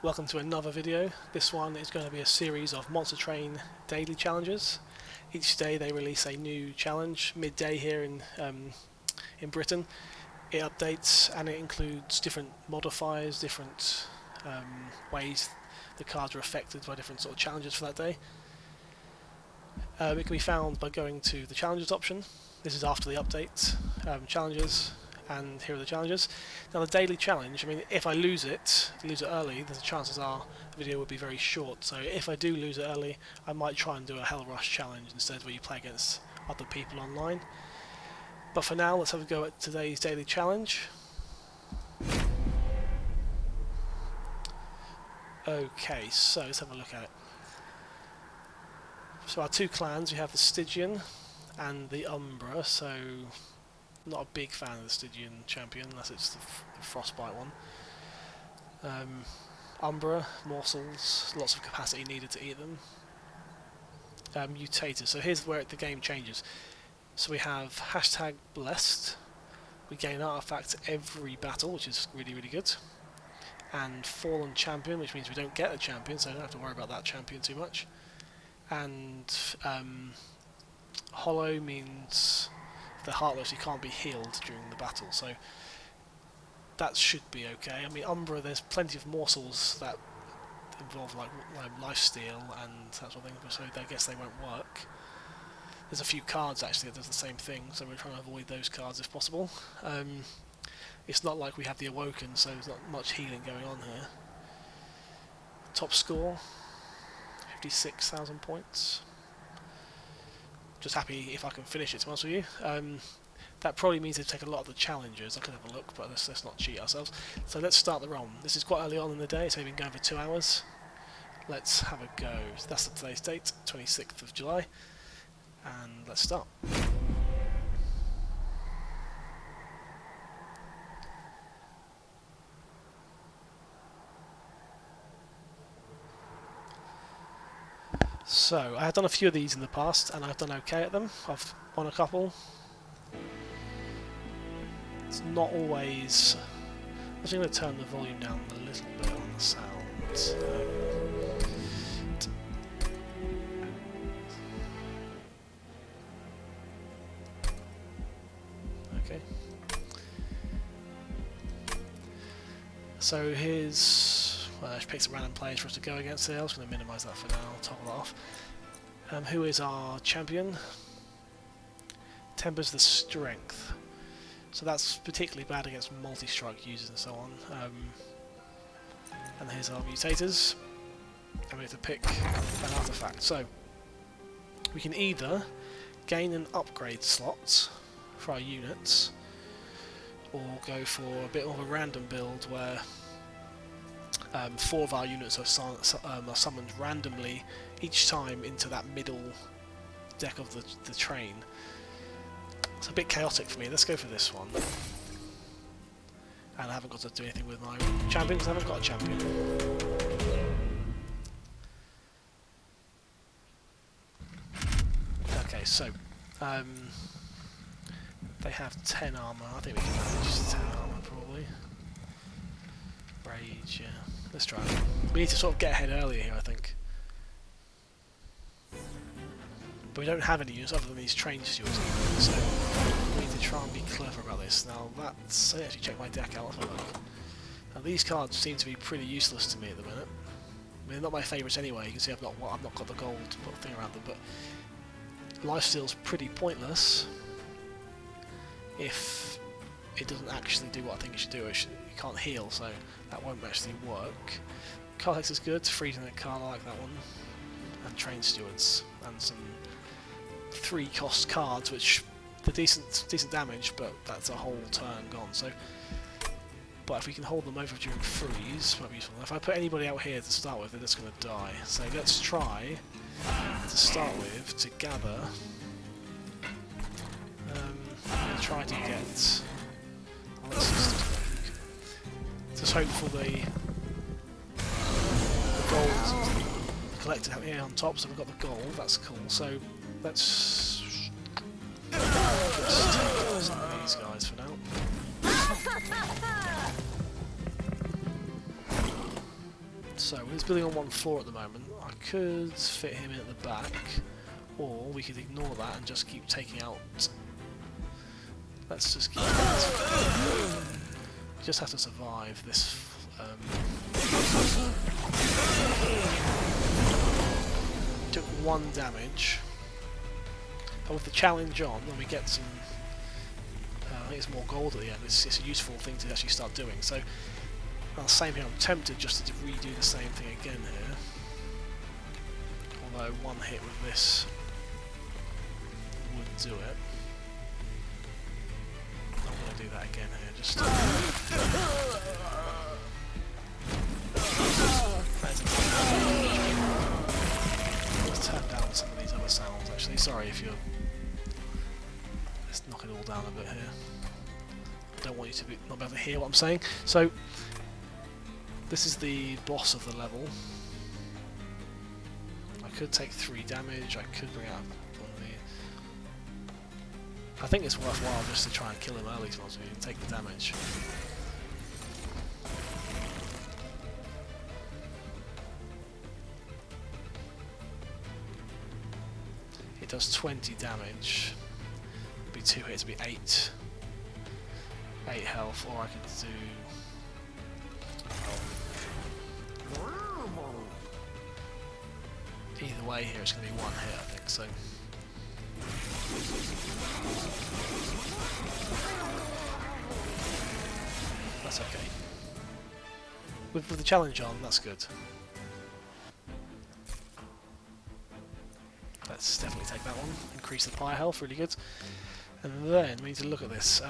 Welcome to another video. This one is going to be a series of Monster Train daily challenges. Each day they release a new challenge midday here in Britain. It updates and it includes different modifiers, different ways the cards are affected by different sort of challenges for that day. It can be found by going to the challenges option. This is after the update, challenges, and here are the challenges. Now the daily challenge, I mean, if I lose it early, the chances are the video would be very short. So if I do lose it early, I might try and do a Hell Rush challenge instead, where you play against other people online. But for now, let's have a go at today's daily challenge. Okay, so let's have a look at it. So our two clans, we have the Stygian and the Umbra. So not a big fan of the Stygian champion unless it's the Frostbite one. Umbra, morsels, lots of capacity needed to eat them. Mutators, so here's where the game changes. So we have #blessed, we gain an artifact every battle, which is really good. And fallen champion, which means we don't get a champion, so I don't have to worry about that champion too much. And hollow means the heartless, you can't be healed during the battle, so that should be okay. I mean, Umbra, there's plenty of morsels that involve like lifesteal and that sort of thing, so I guess they won't work. There's a few cards actually that does the same thing, so we're trying to avoid those cards if possible. It's not like we have the Awoken, so there's not much healing going on here. Top score, 56,000 points. Just happy if I can finish it, to be honest with you. That probably means they take a lot of the challenges. I could have a look, but let's not cheat ourselves. So let's start the ROM. This is quite early on in the day, so we've been going for 2 hours. Let's have a go. So that's today's date, 26th of July. And let's start. So, I have done a few of these in the past, and I've done okay at them. I've won a couple. It's not always... I'm just going to turn the volume down a little bit on the sound. Okay. So here's... Well, I just picked some random players for us to go against here. I was going to minimise that for now, toggle that off. Who is our champion? Tempers the strength. So that's particularly bad against multi-strike users and so on. And here's our mutators. And we have to pick an artifact. So we can either gain an upgrade slot for our units, or go for a bit of a random build where 4 of our units are summoned randomly each time into that middle deck of the train. It's a bit chaotic for me. Let's go for this one. And I haven't got to do anything with my champion because I haven't got a champion. Okay, so they have 10 armour. I think we can manage 10 armour probably. Rage, yeah. Let's try it. We need to sort of get ahead earlier here, I think. But we don't have any use other than these train stewards, so we need to try and be clever about this. Now that's... I actually check my deck out. Now these cards seem to be pretty useless to me at the minute. I mean, they're not my favourites anyway. You can see I've not got the gold thing around them, but lifesteal's pretty pointless if it doesn't actually do what I think it should do. It can't heal, so that won't actually work. Cartex is good, freezing the card, I like that one. And train stewards, and some 3-cost cards, which are decent damage, but that's a whole turn gone. So, but if we can hold them over during freeze, might be useful. If I put anybody out here to start with, they're just going to die. So let's try to start with to gather. Try to get. Just hope for the gold collected out here on top, so we've got the gold, that's cool. So let's just take some of these guys for now. So he's building on 1-4 at the moment. I could fit him in at the back, or we could ignore that and just keep taking out. Let's just keep. We just have to survive this. Took 1 damage, but with the challenge on, then we get some. I think it's more gold at the end. It's a useful thing to actually start doing. So. Same here, I'm tempted just to redo the same thing again here. Although 1 hit with this would do it. I'm going to do that again here, just let's turn down some of these other sounds actually. Sorry if you're... Let's knock it all down a bit here. I don't want you to not be able to hear what I'm saying. So, this is the boss of the level. I could take 3 damage, I could bring out one of the... I think it's worthwhile just to try and kill him early so we can take the damage. It does 20 damage. It'd be 2 hits, it'd be 8 health, or I could do... Either way here it's going to be 1 hit, I think, so... That's okay. With the challenge on, that's good. Let's definitely take that one. Increase the fire health, really good. And then we need to look at this.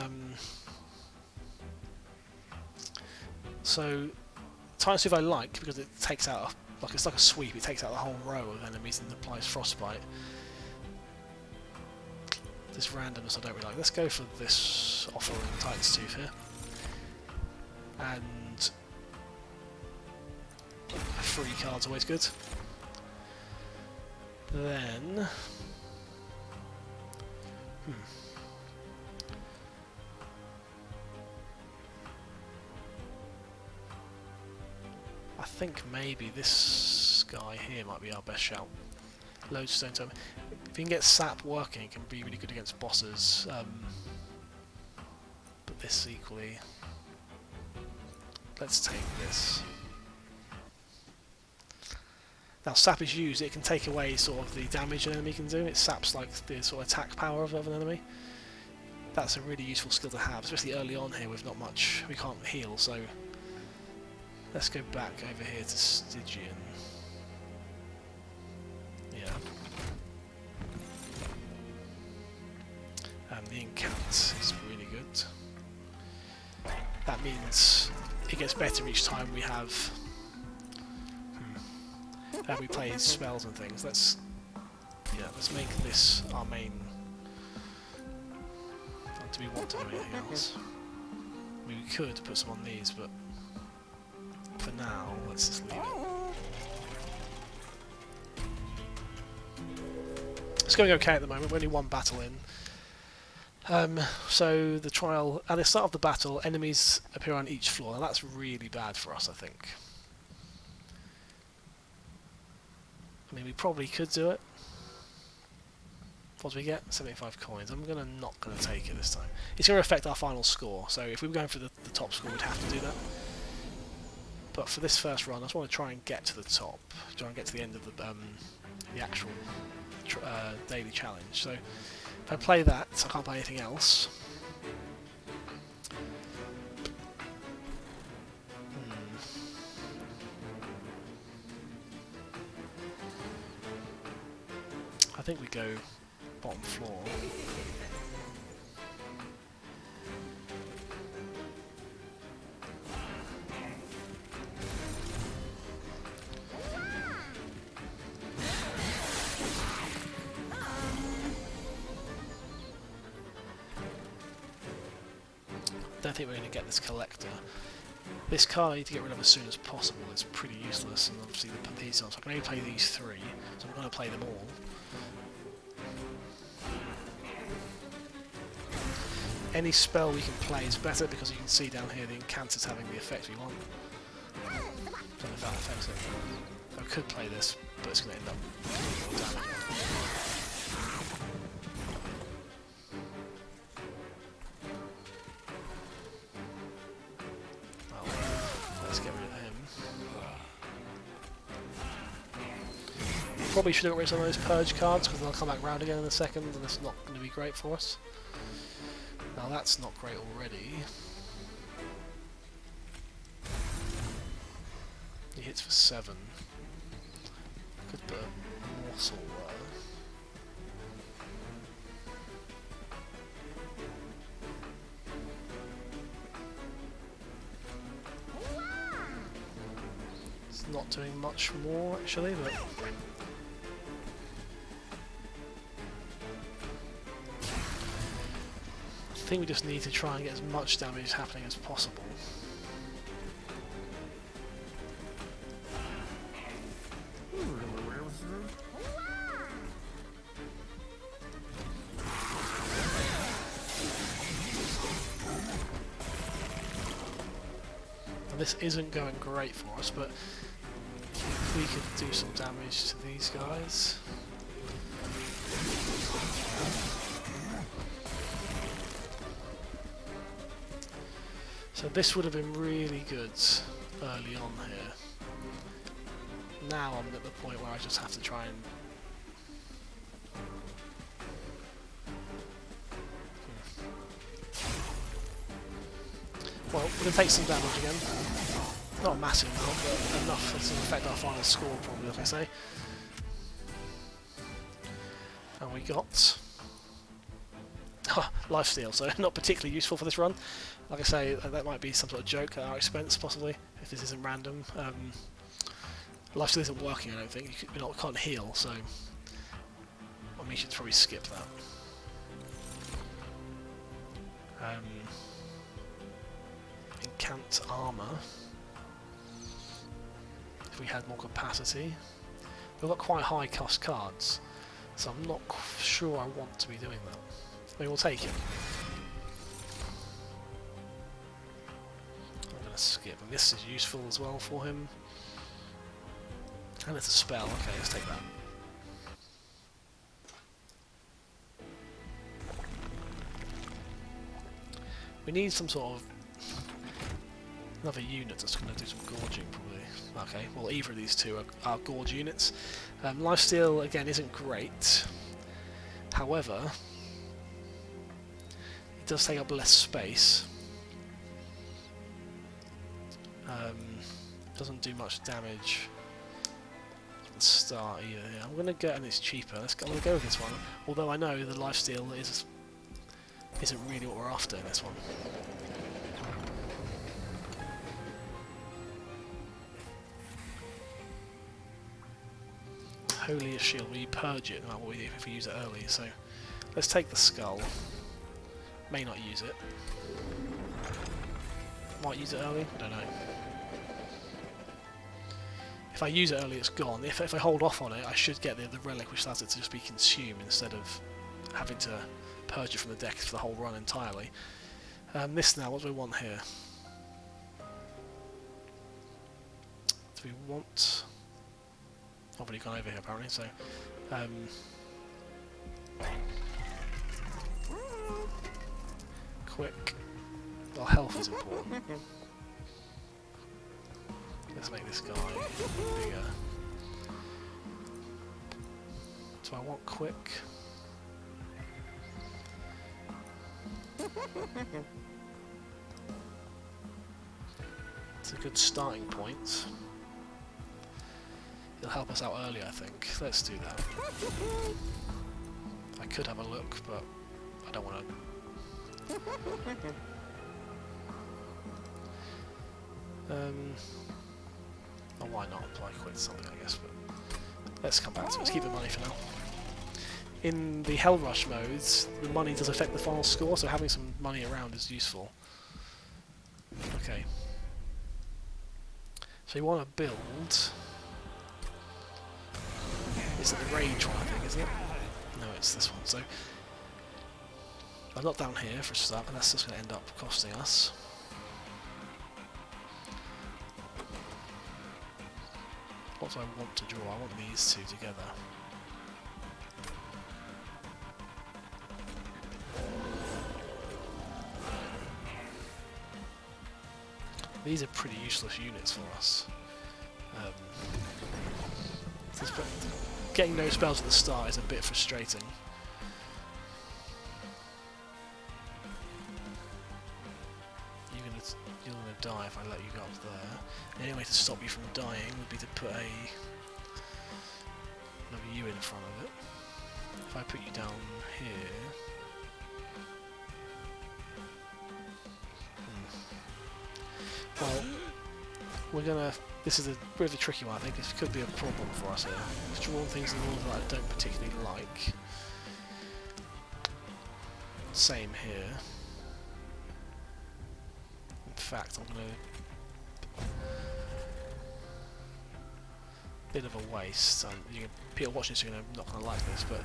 So, Titan Sooth I like because it takes out it's like a sweep, it takes out the whole row of enemies and applies frostbite. This randomness I don't really like. Let's go for this offer in Titan's Tooth here. And a free card's always good. Then I think maybe this guy here might be our best shout. Lodestone Tome. If you can get sap working, it can be really good against bosses. But this equally. Let's take this. Now, sap is used, it can take away sort of the damage an enemy can do. It saps like the sort of attack power of an enemy. That's a really useful skill to have, especially early on here with not much. We can't heal, so let's go back over here to Stygian. Yeah. And the Incant is really good. That means it gets better each time we have we play spells and things. Let's make this our main. Do we want to do anything else? I mean, we could put some on these, but for now, let's just leave it. It's going okay at the moment. We're only 1 battle in. So the trial at the start of the battle, enemies appear on each floor. Now that's really bad for us, I think. I mean, we probably could do it. What do we get? 75 coins. I'm not gonna take it this time. It's gonna affect our final score. So if we were going for the top score, we'd have to do that. But for this first run, I just want to try and get to the top. Try and get to the end of the actual daily challenge. So if I play that, I can't play anything else. I think we go bottom floor. Don't think we're going to get this collector. This card I need to get rid of as soon as possible. It's pretty useless, and obviously these are. So I can only play these 3, so I'm going to play them all. Any spell we can play is better because you can see down here the Incant is having the effect we want. Don't know if that affects it. I could play this, but it's going to end up doing more damage. Well, let's get rid of him. Probably should have got rid of some of those purge cards because they'll come back round again in a second, and it's not going to be great for us. Now that's not great already. He hits for 7. Could put a morsel there. It's not doing much more actually, but I think we just need to try and get as much damage happening as possible. And this isn't going great for us, but if we could do some damage to these guys. So this would have been really good early on here. Now I'm at the point where I just have to try and... Well, we're going to take some damage again. Not a massive amount, but enough to affect our final score probably, like I say. And we got... lifesteal, so not particularly useful for this run. Like I say, that might be some sort of joke at our expense, possibly, if this isn't random. Lifesteal isn't working, I don't think. We can't heal, so we should probably skip that. Incant armor. If we had more capacity. We've got quite high cost cards, so I'm not sure I want to be doing that. I mean, we'll take it. I'm going to skip, and this is useful as well for him. And it's a spell, okay, let's take that. We need some sort of... another unit that's going to do some gorging, probably. Okay, well, either of these two are gorge units. Lifesteal, again, isn't great. However... does take up less space. Doesn't do much damage at the start either. Yeah, I'm gonna go, and it's cheaper. I'm gonna go with this one. Although I know the lifesteal isn't really what we're after in this one. Holy as shield. We purge it no matter what we do if we use it early. So let's take the skull. May not use it. Might use it early, I don't know. If I use it early, it's gone. If I hold off on it, I should get the relic, which allows it to just be consumed instead of having to purge it from the deck for the whole run entirely. This now, what do we want here? Do we want... I've already gone over here apparently, so... quick. Well, health is important. Let's make this guy bigger. Do I want quick? It's a good starting point. It'll help us out early, I think. Let's do that. I could have a look, but I don't want to. Or why not apply quick to something, I guess, but let's come back to it. Let's keep the money for now. In the Hell Rush modes, the money does affect the final score, so having some money around is useful. Okay. So you want to build... Is it the Rage one, I think, isn't it? No, it's this one. So I'm not down here for a start, and that's just going to end up costing us. What do I want to draw? I want these two together. These are pretty useless units for us. Getting no spells at the start is a bit frustrating. You're gonna die if I let you go up there. The only way to stop you from dying would be to put another U in front of it. If I put you down here... Well, we're gonna... This is a bit of a tricky one, I think. This could be a problem for us here. We've drawn things in order that I don't particularly like. Same here. In fact, I'm gonna... Bit of a waste. People watching this are not gonna like this, but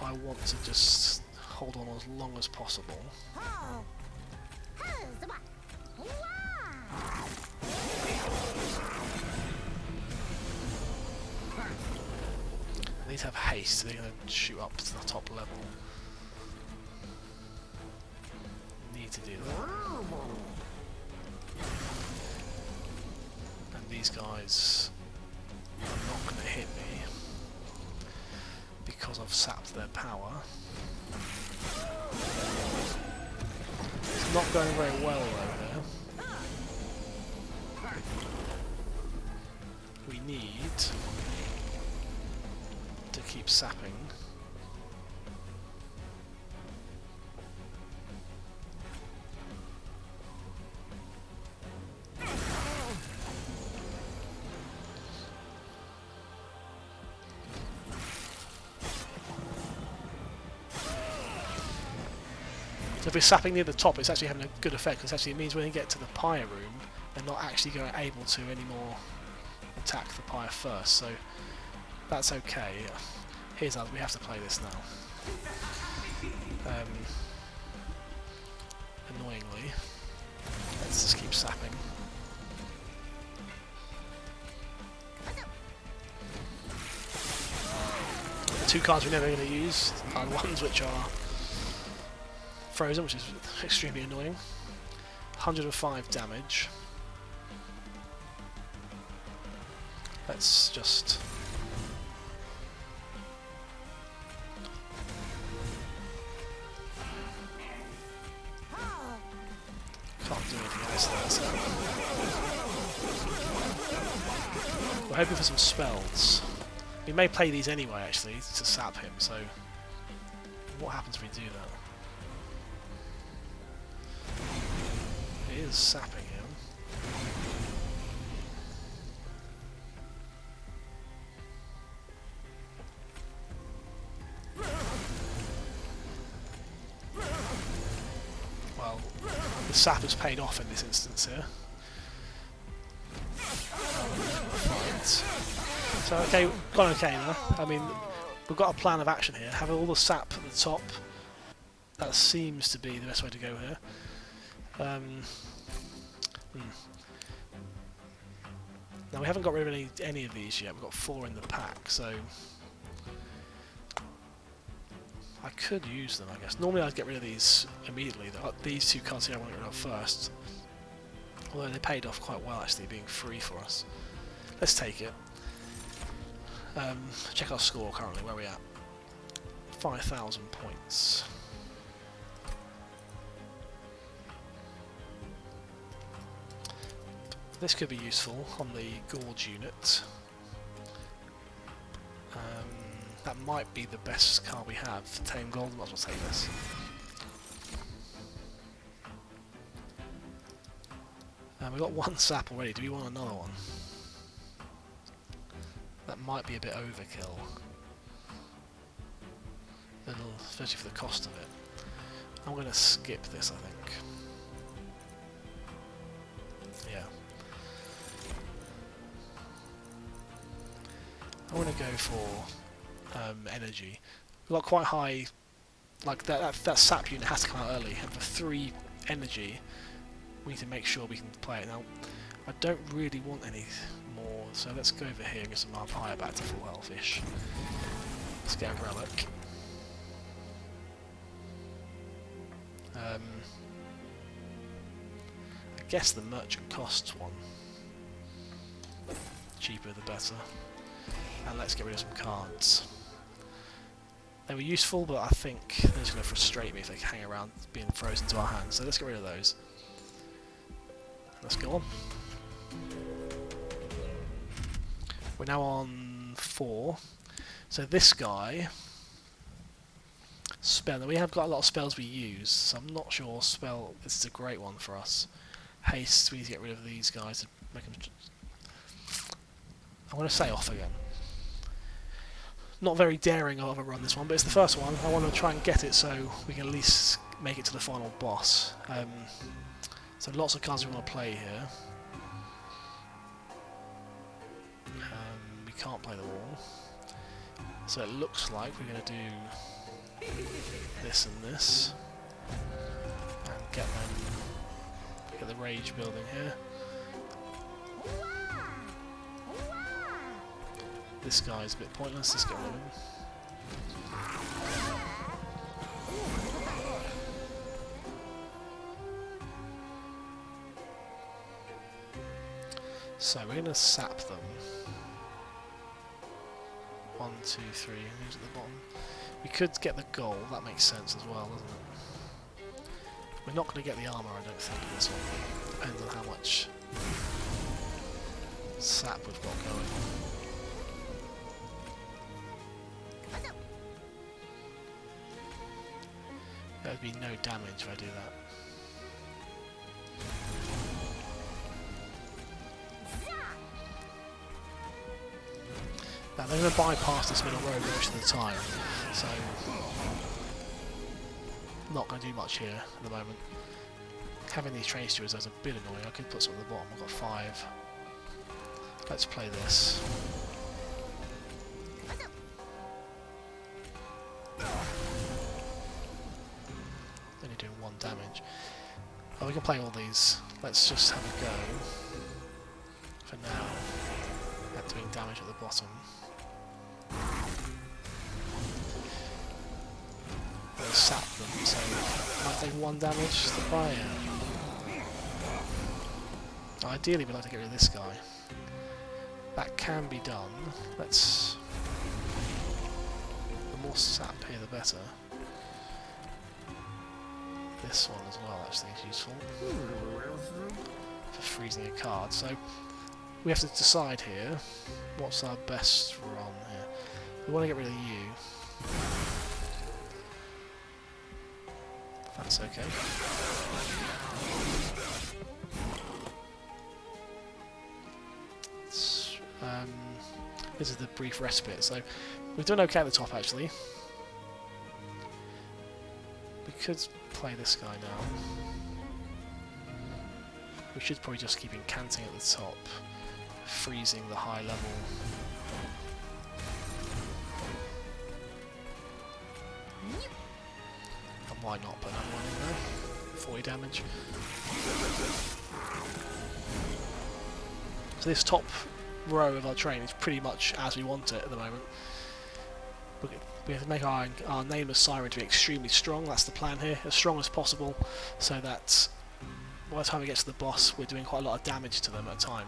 I want to just hold on as long as possible. These have haste, so they're going to shoot up to the top level. Need to do that. And these guys are not going to hit me because I've sapped their power. It's not going very well though here. We need to keep sapping. So if we're sapping near the top, it's actually having a good effect, because actually it means when we get to the pyre room, they're not actually able to anymore attack the pyre first, so that's okay. Here's how we have to play this now. Annoyingly, let's just keep sapping. The two cards we're never going to use are the ones which are frozen, which is extremely annoying. 105 damage. Let's just... Can't do anything else there, so... We're hoping for some spells. We may play these anyway, actually, to sap him, so... What happens if we do that? It is sapping him. Well, the sap has paid off in this instance here. Right. So, okay, gone okay now. I mean, we've got a plan of action here. Have all the sap at the top. That seems to be the best way to go here. Now we haven't got rid of any of these yet. We've got 4 in the pack, so I could use them, I guess. Normally I'd get rid of these immediately. These two cards here I want to get rid of first. Although they paid off quite well, actually, being free for us. Let's take it. Check our score currently. Where are we at? 5,000 points. This could be useful on the Gorge unit. That might be the best card we have. Tame Gold, might as well take this. We've got 1 sap already. Do we want another one? That might be a bit overkill. Especially for the cost of it. I'm going to skip this, I think. Yeah. I want to go for energy. We've got quite high, like that sap unit has to come out early, and for 3 energy we need to make sure we can play it. Now I don't really want any more. So let's go over here and get some higher back to full health-ish. Let's get a relic. I guess the merchant costs one. Cheaper the better. And let's get rid of some cards. They were useful, but I think they're just going to frustrate me if they hang around being frozen to our hands. So let's get rid of those. Let's go on. We're now on 4. So this guy... Spell. Now we have got a lot of spells we use, so I'm not sure spell... This is a great one for us. Haste, we need to get rid of these guys to make them... I'm going to say off again. Not very daring I'll ever run this one, but it's the first one. I want to try and get it so we can at least make it to the final boss. So lots of cards we want to play here. We can't play them all. So it looks like we're going to do this and this. And get the rage building here. This guy's a bit pointless, let's get rid of him. So we're going to sap them. 1, 2, 3, who's at the bottom? We could get the gold, that makes sense as well, doesn't it? We're not going to get the armour, I don't think, in this one. Depends on how much sap we've got going. There'd be no damage if I do that. Now they're going to bypass this middle road most of the time, so not going to do much here at the moment. Having these train stewards is a bit annoying. I could put some at the bottom. I've got 5. Let's play this. Only doing 1 damage. Oh, we can play all these. Let's just have a go for now at doing damage at the bottom. We'll sap them, so might take 1 damage to the fire. Ideally, we'd like to get rid of this guy. That can be done. Let's. The more sap here, the better. This one as well actually is useful for freezing a card. So we have to decide here what's our best run here. We want to get rid of you. That's okay. This is the brief respite. So we've done okay at the top actually. We could play this guy now. We should probably just keep incanting at the top, freezing the high level. And why not put another one in there? 40 damage. So this top row of our train is pretty much as we want it at the moment. We have to make our nameless siren to be extremely strong. That's the plan here, as strong as possible, so that by the time we get to the boss, we're doing quite a lot of damage to them at a time.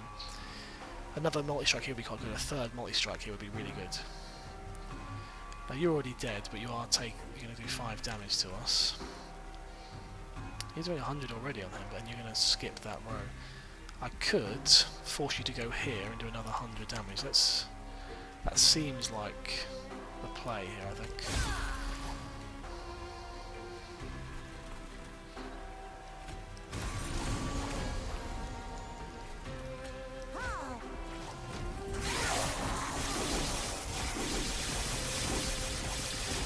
Another multi-strike here would be quite good. A third multi-strike here would be really good. Now you're already dead, but you're going to do 5 damage to us. You're doing 100 already on him, but you're going to skip that row. I could force you to go here and do another 100 damage. That seems like the play here, I think.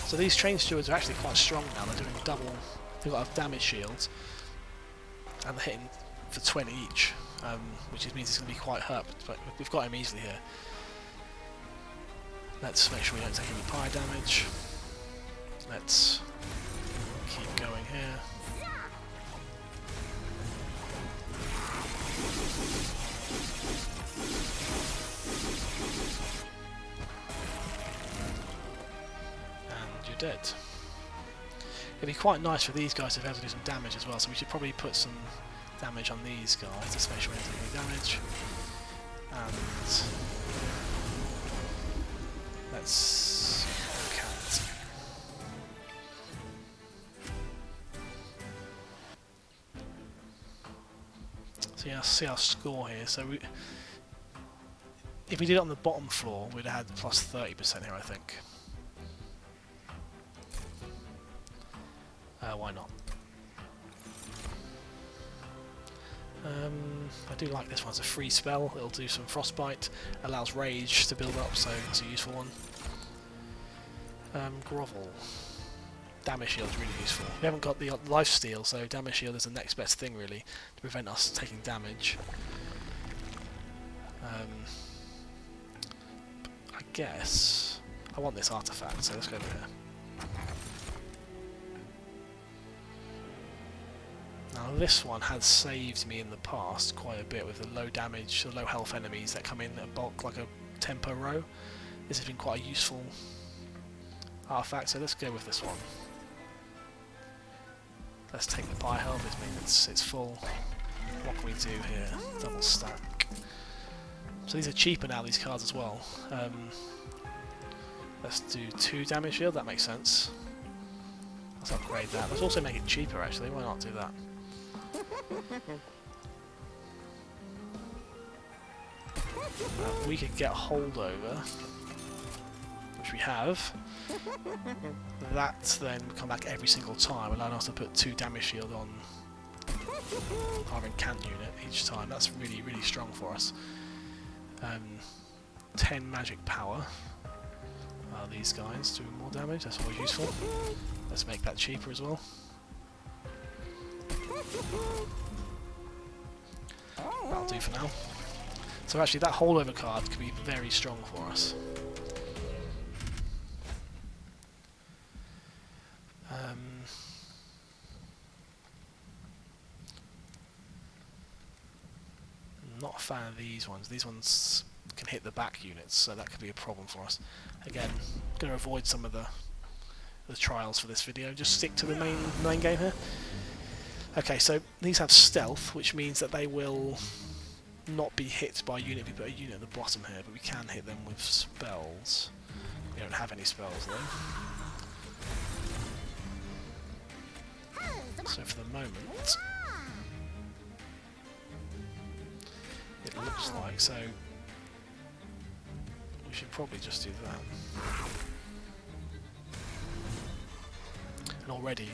So these train stewards are actually quite strong now. They're doing double. They've got a damage shield, and they're hitting for 20 each, which means it's going to be quite hurt. But we've got him easily here. Let's make sure we don't take any fire damage. Let's keep going here. you're dead. It'd be quite nice for these guys to be able to do some damage as well, so we should probably put some damage on these guys to make sure we don't do any damage. And let's Incant. So yeah, see our score here. So if we did it on the bottom floor, we'd have had plus 30% here, I think. Why not? I do like this one. It's a free spell. It'll do some frostbite, allows rage to build up, so it's a useful one. Grovel. Damage shield is really useful. We haven't got the life steal, so damage shield is the next best thing really to prevent us taking damage. I guess I want this artifact, so let's go over here. Now this one has saved me in the past quite a bit with the low damage, low health enemies that come in at bulk like a 10 per row. This has been quite a useful artifact, so let's go with this one. Let's take the buy health, which means it's full. What can we do here? Double stack. So these are cheaper now, these cards as well. Let's do 2 damage shield, that makes sense. Let's upgrade that. Let's also make it cheaper actually, why not do that? We could get holdover, which we have. That then come back every single time, allowing us to put 2 damage shield on our Incant unit each time. That's really, really strong for us. 10 magic power. These guys do more damage, that's always useful. Let's make that cheaper as well. That'll do for now. So actually that holdover card could be very strong for us. Not a fan of these ones. These ones can hit the back units, so that could be a problem for us. Again, going to avoid some of the trials for this video. Just stick to the main game here. Okay, so these have stealth, which means that they will not be hit by a unit if we put a unit at the bottom here, but we can hit them with spells. We don't have any spells though. So for the moment, it looks like, so we should probably just do that. And already,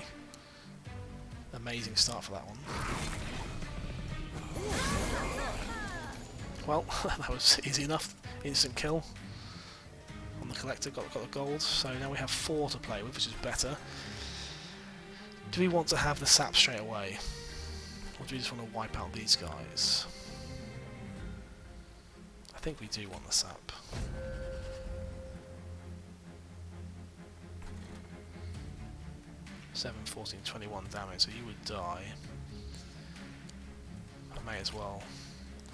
amazing start for that one. Well, that was easy enough. Instant kill on the collector, got the gold. So now we have 4 to play with, which is better. Do we want to have the sap straight away? Or do we just want to wipe out these guys? I think we do want the sap. (7, 14, 21 damage, so you would die. I may as well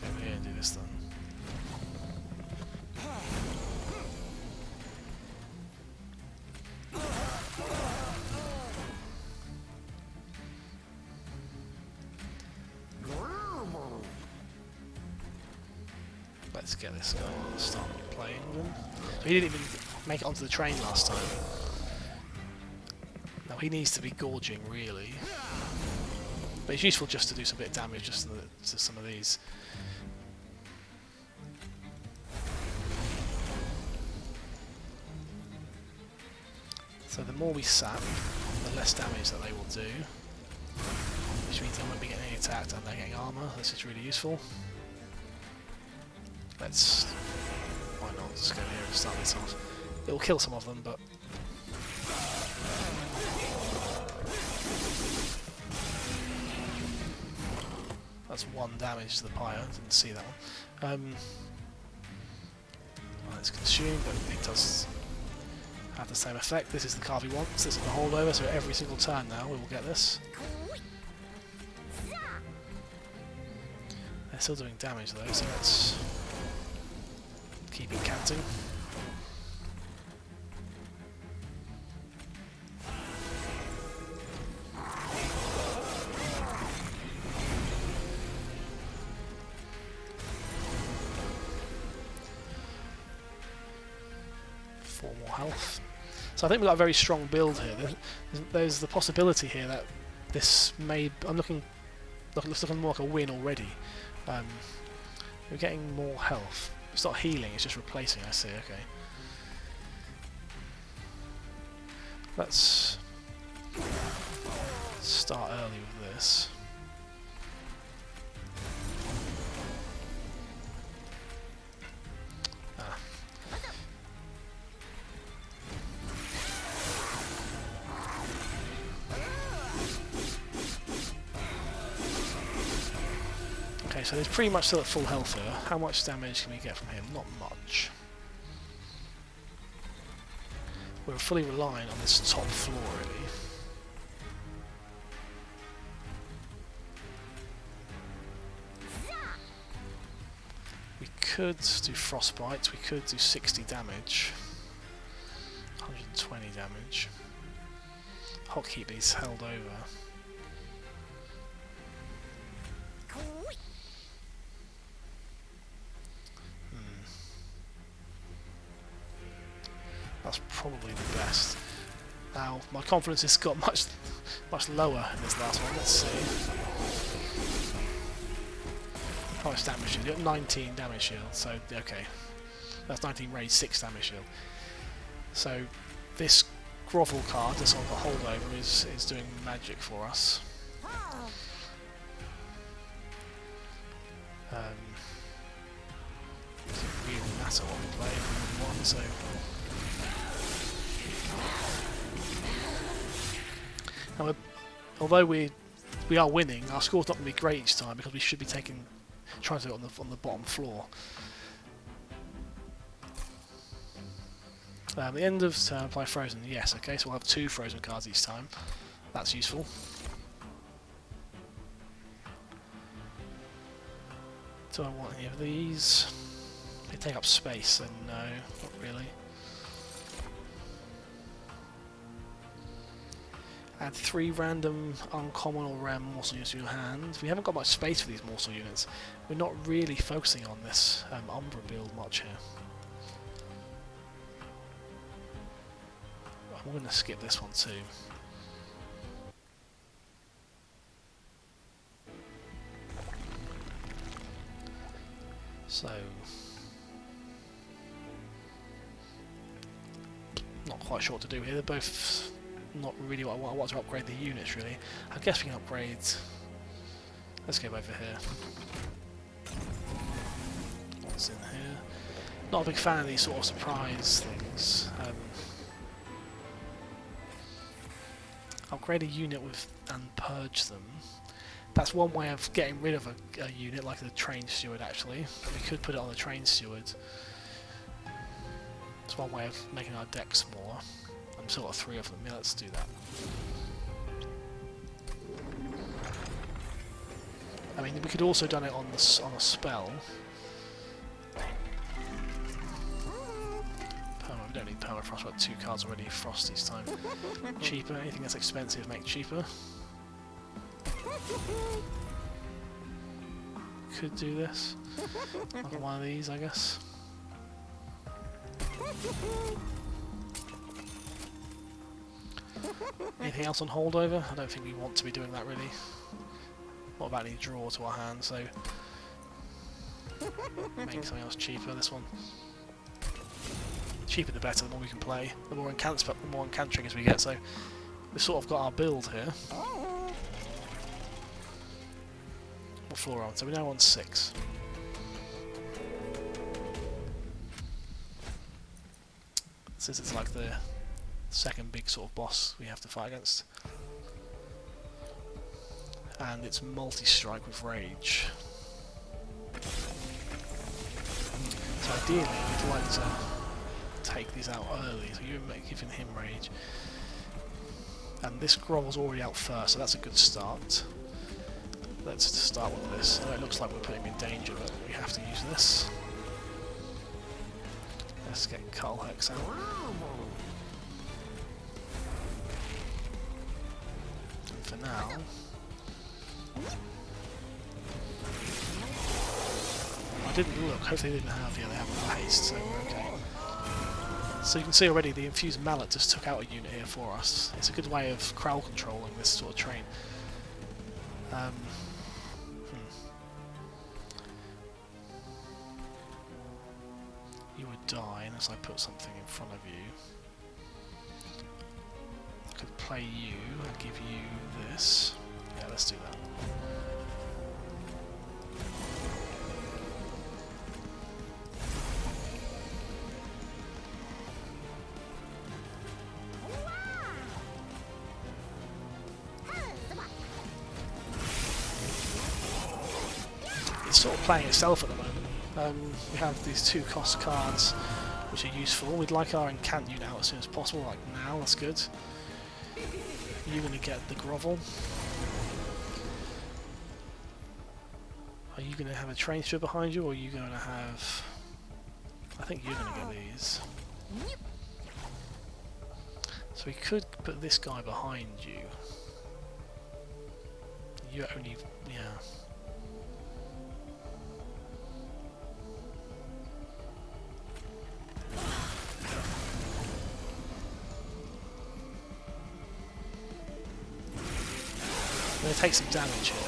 go over here and do this then. Let's get this guy and start playing with him. So he didn't even make it onto the train last time. Now he needs to be gorging really. But it's useful just to do some bit of damage just to some of these. So the more we sap, the less damage that they will do. Which means they won't be getting any attacked and they're getting armour. This is really useful. Let's... why not just go here and start this off. It will kill some of them, but... that's 1 damage to the pyre, didn't see that one. Well, it's consumed, but it does have the same effect. This is the card we want. This is the holdover, so every single turn now we will get this. They're still doing damage though, so let's keep incanting. health. So I think we've got a very strong build here. There's the possibility here that this may... I'm looking more like a win already. We're getting more health. It's not healing, it's just replacing, I see, okay. Let's start early with this. Okay, so he's pretty much still at full health here. How much damage can we get from him? Not much. We're fully reliant on this top floor, really. We could do frostbite, we could do 60 damage. 120 damage. I'll keep these held over. That's probably the best. Now, my confidence has got much lower in this last one. Let's see. How much damage shield? You got 19 damage shield, so okay. That's 19 rage, 6 damage shield. So this grovel card, this on the holdover, is doing magic for us. Doesn't really matter what we play, we won, so. Now, although we are winning, our score's not going to be great each time because we should be trying to do it on the bottom floor. At the end of turn, apply frozen. Yes, okay, so we'll have 2 frozen cards each time. That's useful. Do I want any of these? They take up space, so no, not really. Add 3 random uncommon or rare morsel units to your hand. We haven't got much space for these morsel units. We're not really focusing on this Umbra build much here. I'm going to skip this one too. So, not quite sure what to do here. They're both not really what I want. I want to upgrade the units, really. I guess we can upgrade. Let's go over here. What's in here? Not a big fan of these sort of surprise things. Upgrade a unit with and purge them. That's one way of getting rid of a unit, like the train steward. Actually, we could put it on the train steward. It's one way of making our deck smaller. I'm still got 3 of them. Yeah, let's do that. I mean, we could also done it on a spell. Perma, we don't need permafrost. We've got 2 cards already. Frost each time. Cheaper. Anything that's expensive, make cheaper. Could do this. Like one of these, I guess. Anything else on holdover? I don't think we want to be doing that really. What about any draw to our hand? So make something else cheaper. This one. Cheaper the better. The more we can play, the more incant triggers we get. So we've sort of got our build here. What floor on? So we're now on 6. Since it's like the second big sort of boss we have to fight against. And it's multi-strike with rage. So ideally we'd like to take these out early, so you're giving him rage. And this grovel's already out first, so that's a good start. Let's start with this. It looks like we're putting him in danger, but we have to use this. Let's get Carl Hex out. And for now, I didn't look. Hopefully they didn't have. Yeah, they haven't got haste, so we're okay. So you can see already the infused mallet just took out a unit here for us. It's a good way of crowd controlling this sort of train. You would die unless I put something in front of you. I could play you and give you this. Yeah, let's do that. It's sort of playing itself at the moment. We have these 2 cost cards which are useful. We'd like our Incant unit out as soon as possible, like now, that's good. You're going to get the grovel. Are you going to have a train strip behind you, or are you going to have... I think you're going to get these. So we could put this guy behind you. You only... yeah. I'm going to take some damage here.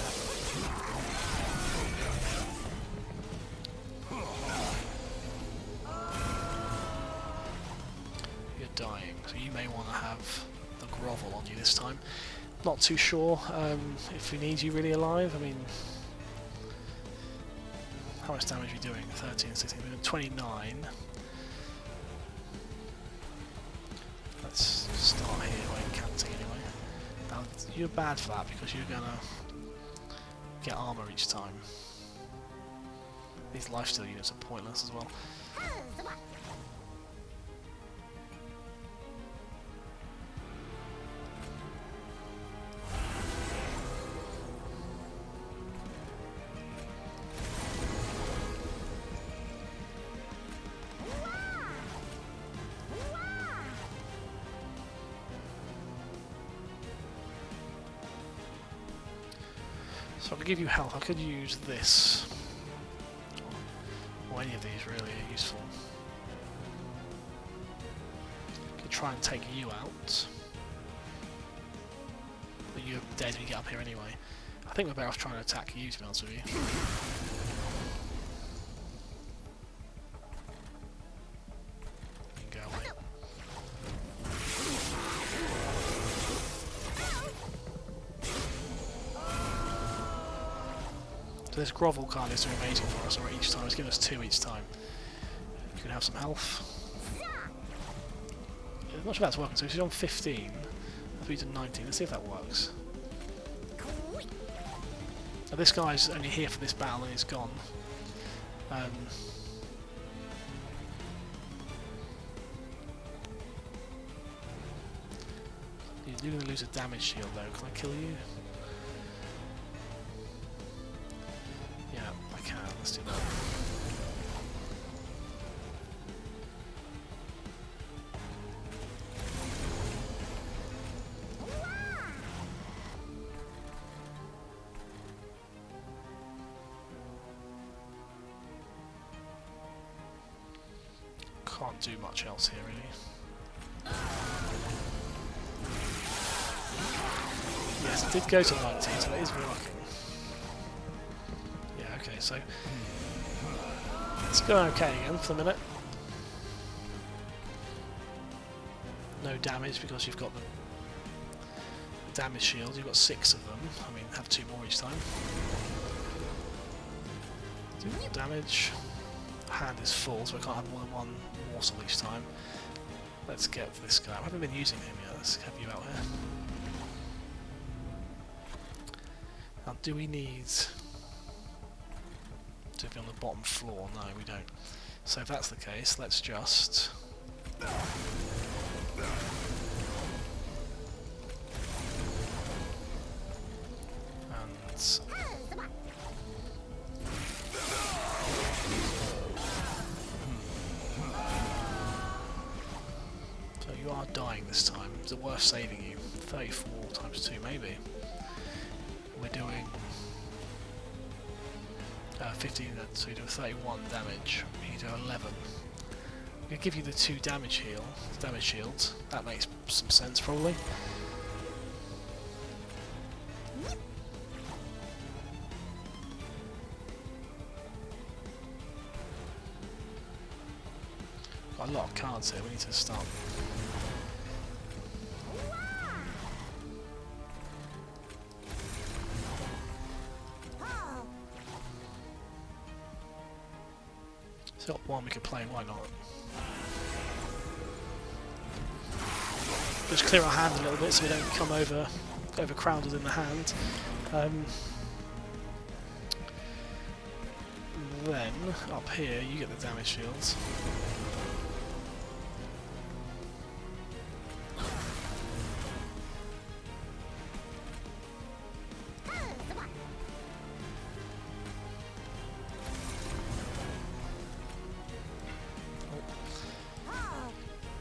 You're dying, so you may want to have the grovel on you this time. Not too sure if we need you really alive. I mean, how much damage are we doing? 13, 16, 29. Let's start here by incanting anyway. Now, you're bad for that because you're going to get armor each time. These lifesteal units are pointless as well. So I could give you health. I could use this, or any of these really are useful. Could try and take you out, but you're dead when you get up here anyway. I think we're better off trying to attack you, to be honest with you. You can go away. This grovel card is doing amazing for us already each time. It's giving us 2 each time. You can have some health. I'm not sure that's working. So she's on 15. That's beat to 19. Let's see if that works. Now this guy's only here for this battle and he's gone. You're going to lose a damage shield though. Can I kill you? Yeah, I can. Let's do that. Can't do much else here, really. Yes, it did go to 19, so it is working. Yeah, okay, so it's going okay again for the minute. No damage because you've got the damage shield. You've got 6 of them. I mean, have 2 more each time. 2 more damage. Hand is full, so I can't have more than 1 morsel each time. Let's get this guy. I haven't been using him yet. Let's have you out here. Now, do we need to be on the bottom floor? No, we don't. So if that's the case, let's just so you are dying this time. Is it worth saving you? 34 times 2, maybe. We're doing 15, so you do 31 damage. You do 11. We could give you the 2 damage shields. That makes some sense probably. Got a lot of cards here, we need to start. Still got one we could play, why not? Just clear our hand a little bit so we don't come overcrowded in the hand. Then, up here, you get the damage shields.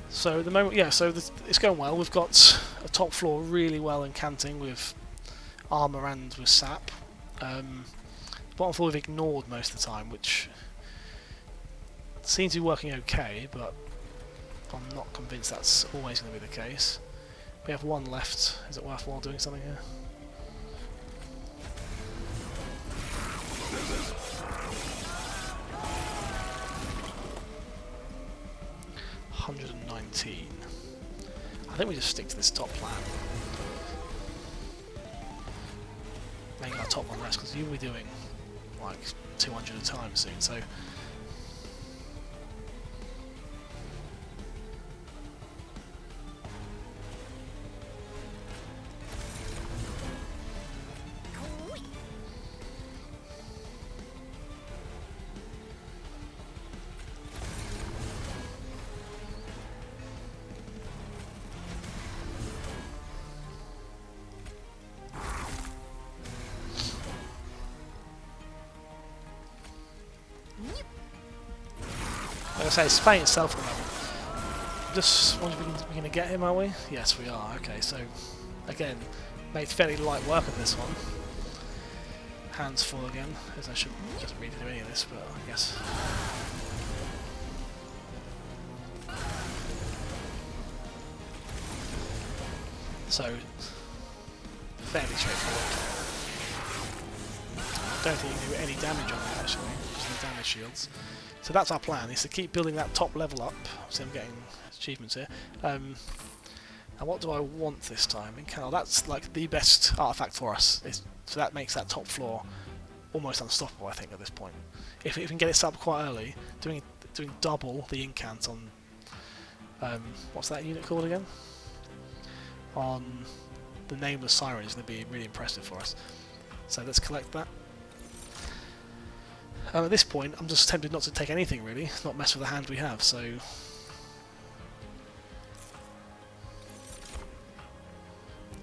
So at the moment, yeah, so it's going well. We've got a top floor really well incanting with armour and with sap. Bottom floor we've ignored most of the time, which seems to be working okay, but I'm not convinced that's always going to be the case. We have one left. Is it worthwhile doing something here? I think we just stick to this top plan. Make our top one less, because you'll be doing like 200 a time soon, so like I say, it's playing itself at the moment. Just wonder if we're going to get him, are we? Yes, we are. Okay, so again, made fairly light work of this one. Hands full again, as I should just read through any of this, but I guess. So, fairly straightforward. I don't think you can do any damage on it actually, just the damage shields. So that's our plan, is to keep building that top level up. See, I'm getting achievements here. And what do I want this time? Incant, that's like the best artifact for us. So that makes that top floor almost unstoppable, I think, at this point. If we can get it set up quite early, doing double the Incant on what's that unit called again? On the Nameless Siren is going to be really impressive for us. So let's collect that. At this point, I'm just tempted not to take anything really, not mess with the hand we have, so.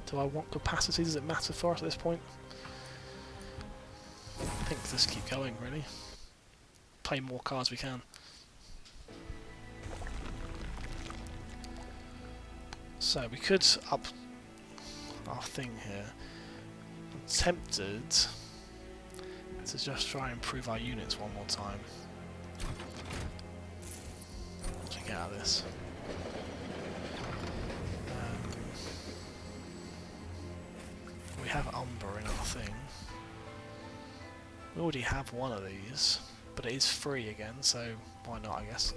Do I want capacity? Does it matter for us at this point? I think let's keep going really. Play more cards we can. So we could up our thing here. I'm tempted to just try and improve our units one more time. What do we get out of this? We have Umber in our thing. We already have one of these, but it is free again, so why not, I guess.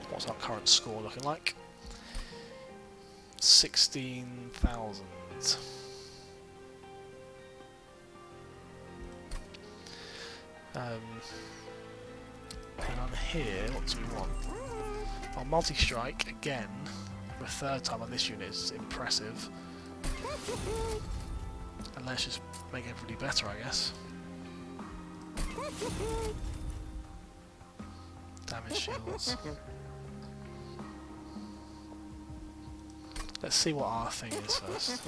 What's our current score looking like? 16,000. And on here, what do we want? Our multi-strike, again, for a third time on this unit is impressive. And let's just make everybody better, I guess. Damage shields. Let's see what our thing is first.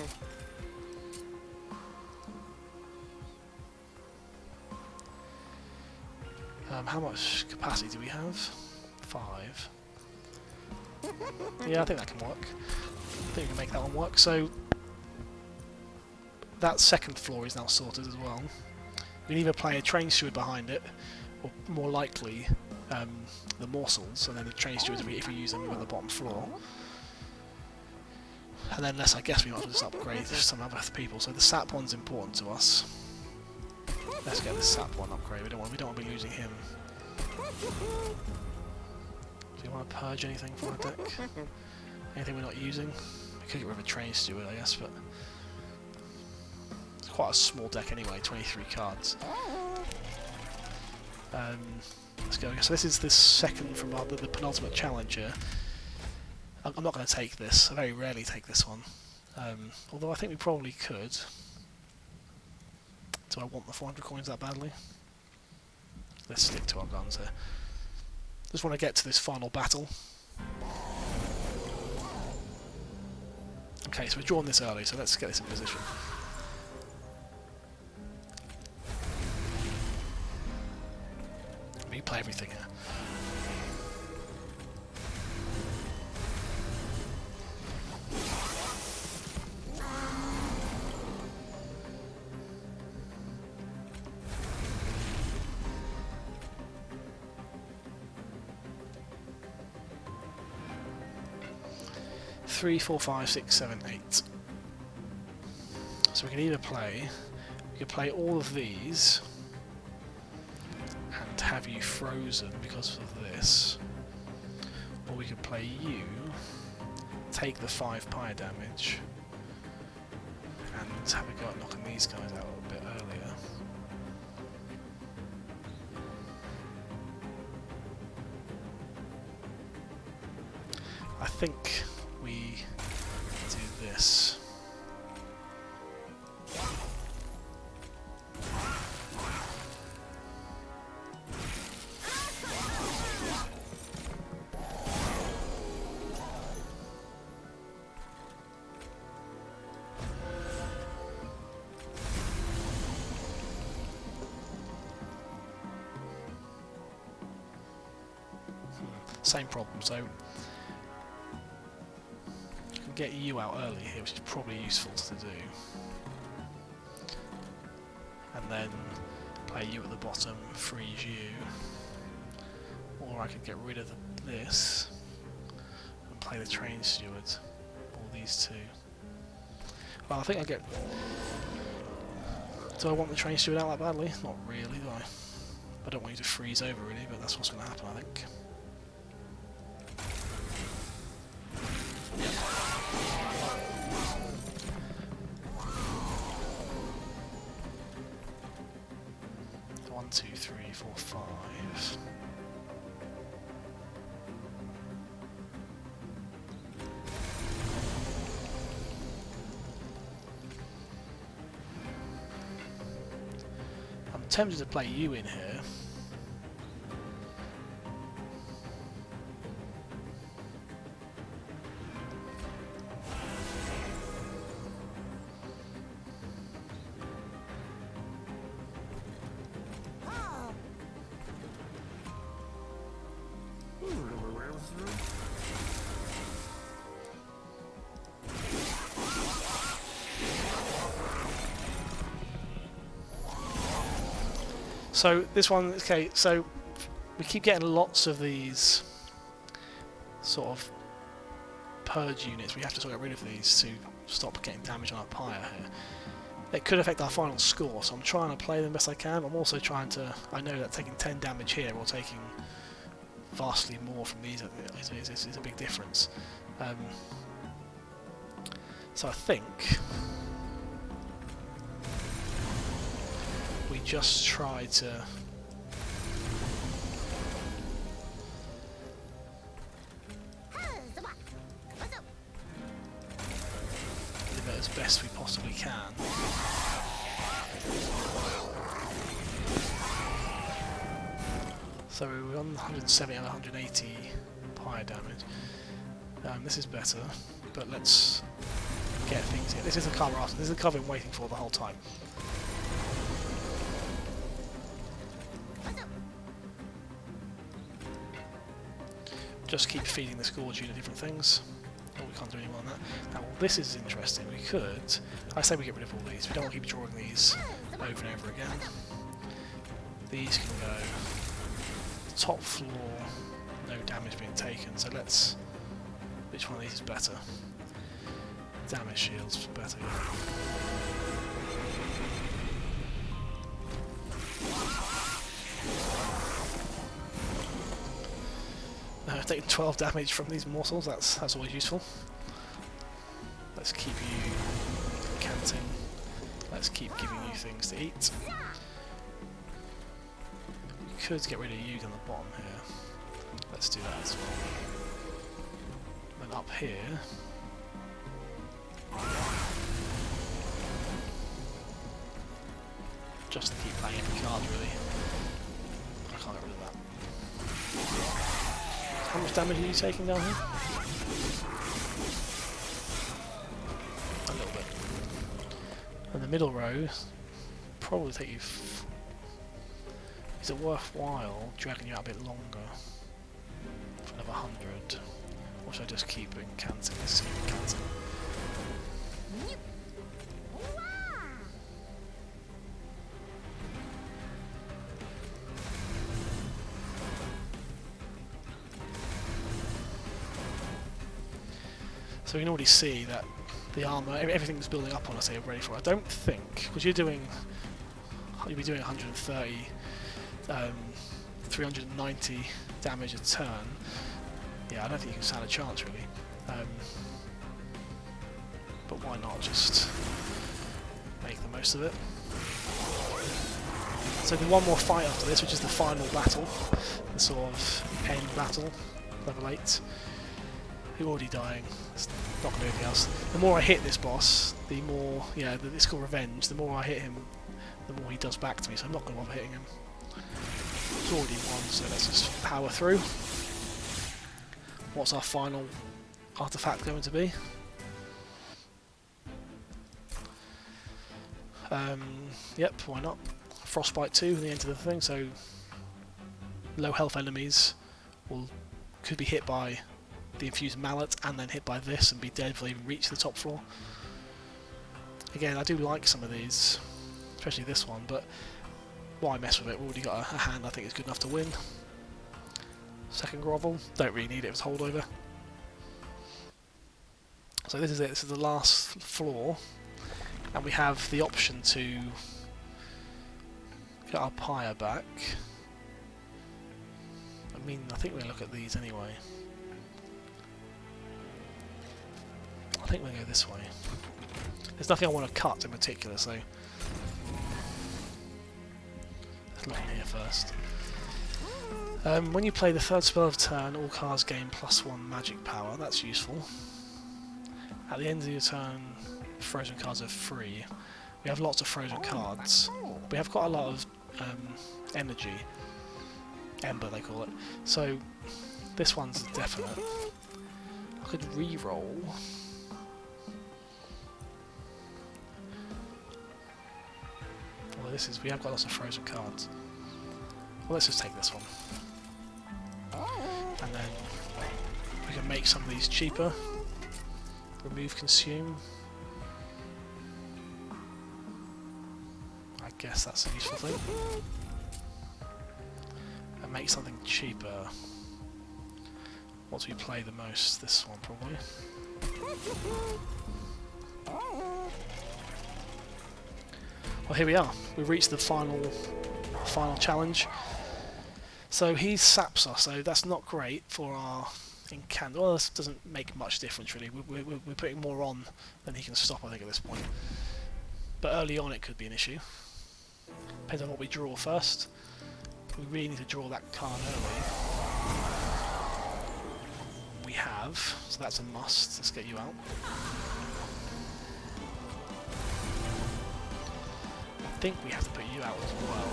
How much capacity do we have? 5. Yeah, I think that can work. I think we can make that one work. So that second floor is now sorted as well. We can either play a train steward behind it, or more likely the morsels, and then the train stewards if we use them on the bottom floor. And then I guess we might as well just upgrade some other people. So the sap one's important to us. Let's get the sap one upgrade. We don't want to be losing him. Do you want to purge anything from our deck? Anything we're not using? We could get rid of a train steward, I guess, but it's quite a small deck anyway. 23 cards. Let's go. So this is the second from the penultimate challenge here. I'm not going to take this. I very rarely take this one. Although I think we probably could. Do I want the 400 coins that badly? Let's stick to our guns here. Just want to get to this final battle. Okay, so we've drawn this early, so let's get this in position. We play everything here. Three, 4, 5, 6, 7, 8. So we can either play, we could play all of these and have you frozen because of this, or we could play you, take the 5 pyre damage, and have a go at knocking these guys out a little bit earlier. I think we do this. Same problem, so get you out early here, which is probably useful to do, and then play you at the bottom, freeze you, or I could get rid of this and play the train steward, or these two. Well, I think I get. Do I want the train steward out that badly? Not really, do I? I don't want you to freeze over really, but that's what's going to happen, I think. 1, 2, 3, 4, 5. I'm tempted to play you in here. So this one, okay, so we keep getting lots of these sort of purge units. We have to sort of get rid of these to stop getting damage on our pyre here. It could affect our final score, so I'm trying to play them best I can. I'm also trying to, I know that taking 10 damage here or taking vastly more from these is a big difference. So I think we just try to live it as best we possibly can. So we're on 170 and 180 pyre damage. This is better, but let's get things here. This is the cover after. This is the cover I'm waiting for the whole time. Just keep feeding this gorge unit different things. Oh, we can't do any more than that. Now, this is interesting. We could. I say we get rid of all these. We don't want to keep drawing these over and over again. These can go. The top floor, no damage being taken, so let's... Which one of these is better? Damage shields better, yeah. I've taken 12 damage from these morsels, that's always useful. Let's keep you canting. Let's keep giving you things to eat. We could get rid of you down the bottom here. Let's do that as well. And up here... Just to keep playing any card, really. I can't get rid of that. How much damage are you taking down here? A little bit. And the middle row probably take you. Is it worthwhile dragging you out a bit longer for another 100? Or should I just keep incanting? Let's keep incanting. So we can already see that the armour, everything's building up on us here, ready for it. I don't think, because you'll be doing 130, 390 damage a turn. Yeah, I don't think you can stand a chance really. But why not just make the most of it? So there's one more fight after this, which is the final battle, the sort of end battle, level 8. You're already dying. It's not going to do anything else. The more I hit this boss, the more, yeah, it's called revenge. The more I hit him, the more he does back to me. So I'm not going to bother hitting him. It's already won, so let's just power through. What's our final artifact going to be? Yep, why not? Frostbite 2 at the end of the thing. So low health enemies could be hit by the infused mallet and then hit by this and be dead before they even reach the top floor. Again, I do like some of these, especially this one, but why mess with it? We've already got a hand I think is good enough to win. Second grovel, don't really need it as holdover. So this is it, this is the last floor, and we have the option to get our pyre back. I mean, I think we're going to look at these anyway. I think we'll go this way. There's nothing I want to cut in particular, so let's look in here first. When you play the third spell of turn, all cards gain +1 magic power. That's useful. At the end of your turn, frozen cards are free. We have lots of frozen cards. We have quite a lot of energy. Ember, they call it. So this one's definite. I could re-roll. Well, we have got lots of frozen cards. Well, let's just take this one. And then we can make some of these cheaper. Remove consume. I guess that's a useful thing. And make something cheaper. What do we play the most? This one probably. Well, here we are. We've reached the final challenge. So he saps us, so that's not great for our Incant. Well, this doesn't make much difference really. We're putting more on than he can stop, I think, at this point. But early on it could be an issue. Depends on what we draw first. We really need to draw that card early. We have, so that's a must. Let's get you out. I think we have to put you out as well.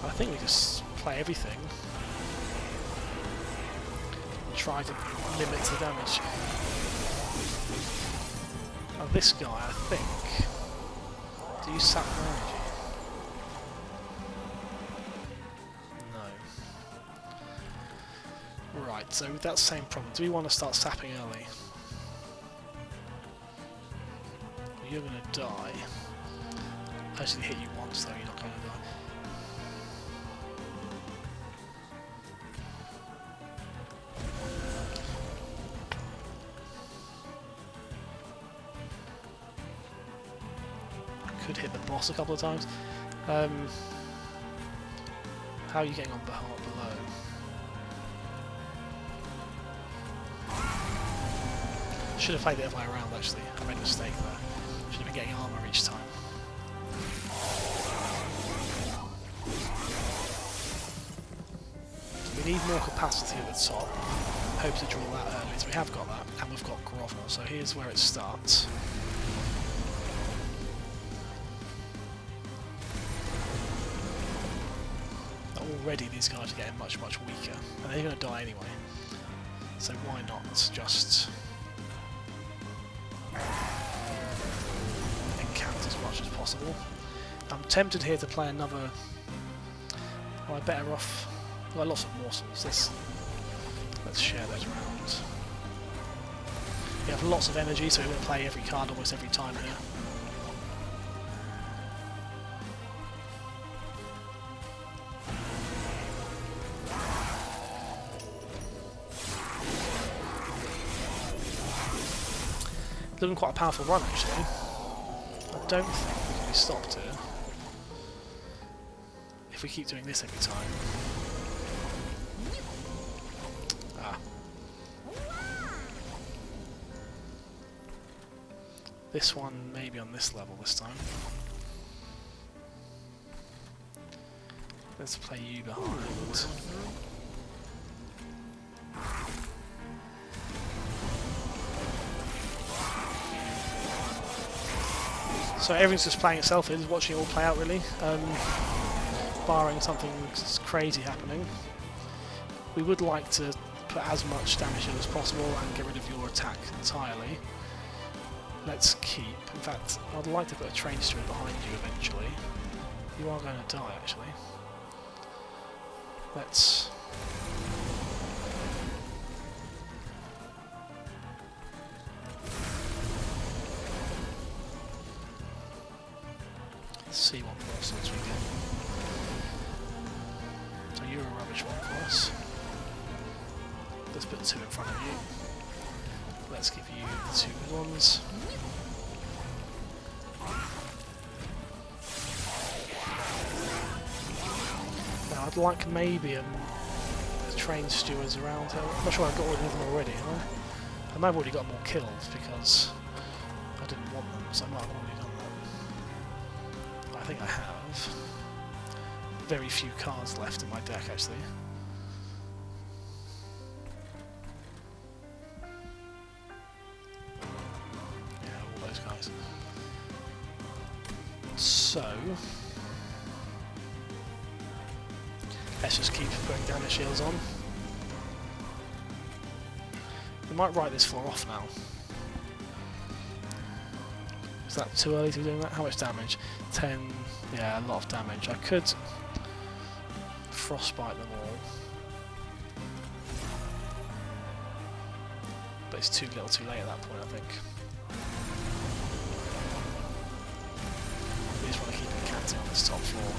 I think we just play everything and try to limit the damage. Now this guy, I think, do you sap energy? No. Right, so with that same problem, do we want to start sapping early? you're going to die. I actually hit you once though, you're not going to die. I could hit the boss a couple of times. How are you getting on below? Should have played the other way around actually. I made a mistake there. Should have been getting armor each time. We need more capacity at the top. Hope to draw that early, so we have got that, and we've got grovel. So here's where it starts. Already these guys are getting much weaker, and they're going to die anyway. So why not just Incant as much as possible? I'm tempted here to play another. Am I better off? I've got lots of morsels. Let's share those around. We have lots of energy, so we're going to play every card almost every time here. Looking quite a powerful run actually. I don't think we can be stopped here if we keep doing this every time. Ah. This one maybe on this level this time. Let's play you behind. So everything's just playing itself in, watching it all play out really, barring something crazy happening. We would like to put as much damage in as possible and get rid of your attack entirely. Let's keep, in fact, I'd like to put a train steward behind you eventually. You are going to die actually. Let's see what morsels we get. So you're a rubbish one for us. Let's put 2 in front of you. Let's give you the 2 good ones. Now I'd like maybe a train stewards around here. I'm not sure I've got rid of them already, have I? I might have already got more kills because I didn't want them, so I might have already done that. I think I have. Very few cards left in my deck actually. Yeah, all those guys. So let's just keep putting damage shields on. We might write this floor off now. Is that too early to be doing that? How much damage? 10, yeah, a lot of damage. I could frostbite them all, but it's too little too late at that point, I think. We just want to keep Incanting on this top floor.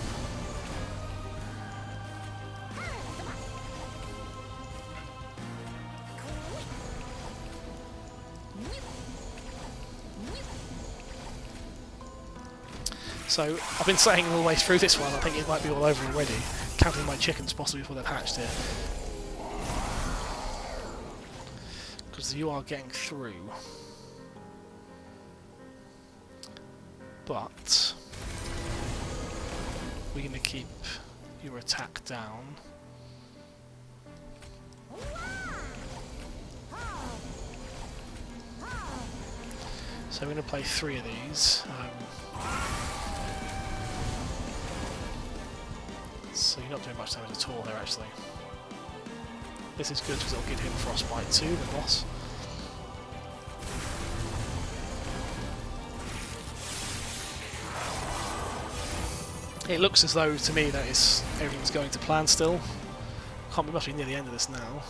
So, I've been saying all the way through this one, I think it might be all over already, counting my chickens possibly before they've hatched here. Because you are getting through. But we're going to keep your attack down. So we're going to play 3 of these. So you're not doing much damage at all here actually. This is good because it'll give him frostbite too, the boss. It looks as though to me that everything's going to plan still. We must be near the end of this now.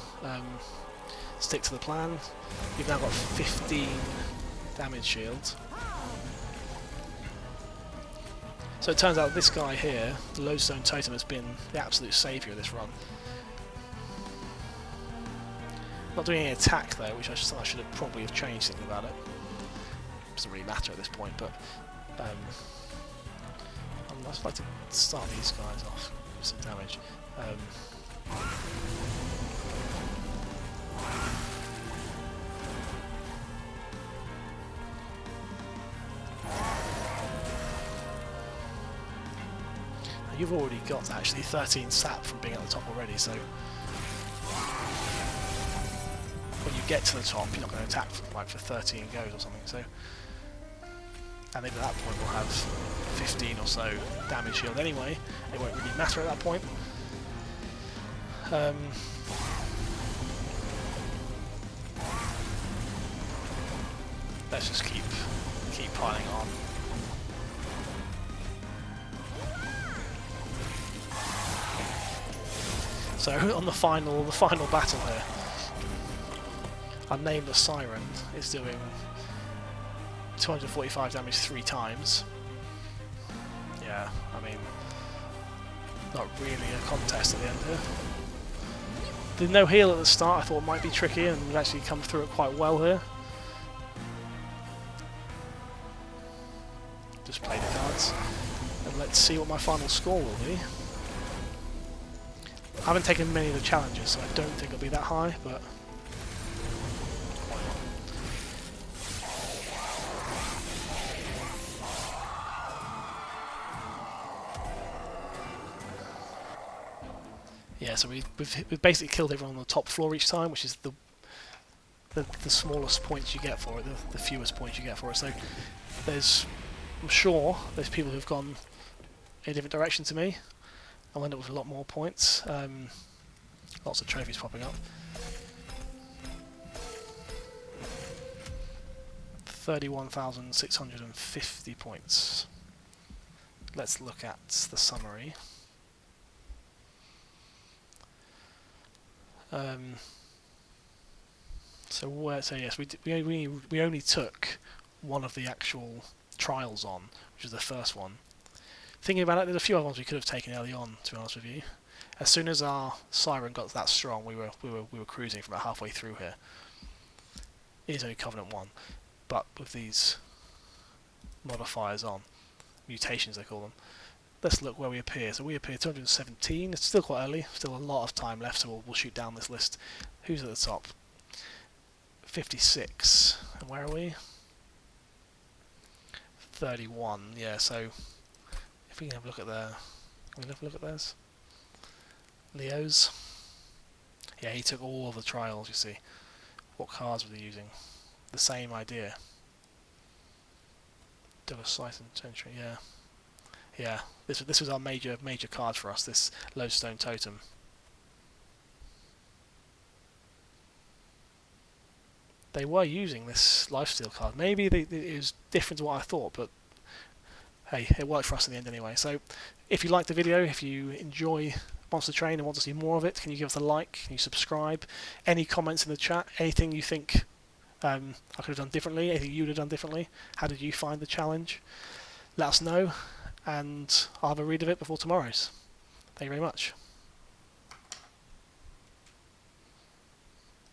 Stick to the plan. You've now got 15 damage shields. So it turns out this guy here, the Lodestone Totem, has been the absolute saviour of this run. Not doing any attack though, which I just thought I should have probably have changed thinking about it. Doesn't really matter at this point, but I'd just like to start these guys off with some damage. You've already got actually 13 sap from being at the top already, so when you get to the top, you're not going to attack for, like, for 13 goes or something. So, and then at that point we'll have 15 or so damage shield anyway. It won't really matter at that point. Let's just keep piling on. So on the final battle here, I named the Siren. It's doing 245 damage 3 times. Yeah, I mean, not really a contest at the end here. There's no heal at the start. I thought it might be tricky, and we've actually come through it quite well here. Just play the cards, and let's see what my final score will be. I haven't taken many of the challenges, so I don't think it'll be that high, but yeah, so we've basically killed everyone on the top floor each time, which is the smallest points you get for it, the fewest points you get for it. So I'm sure there's people who've gone in a different direction to me. I'll end up with a lot more points. Lots of trophies popping up. 31,650 points. Let's look at the summary. So yes, we only took one of the actual trials on, which is the first one. Thinking about it, there's a few other ones we could have taken early on, to be honest with you. As soon as our Siren got that strong, we were cruising from about halfway through here. It is only Covenant 1, but with these modifiers on, mutations they call them. Let's look where we appear. So we appear 217. It's still quite early, still a lot of time left, so we'll shoot down this list. Who's at the top? 56. And where are we? 31. Yeah, so if we can have a look at theirs. Leo's. Yeah, he took all of the trials, you see. What cards were they using? The same idea. Double Slice and Century, yeah. Yeah, this was our major card for us, this Lodestone Totem. They were using this lifesteal card. Maybe it was different to what I thought, but hey, it worked for us in the end anyway. So, if you liked the video, if you enjoy Monster Train and want to see more of it, can you give us a like? Can you subscribe? Any comments in the chat? Anything you think I could have done differently? Anything you would have done differently? How did you find the challenge? Let us know, and I'll have a read of it before tomorrow's. Thank you very much.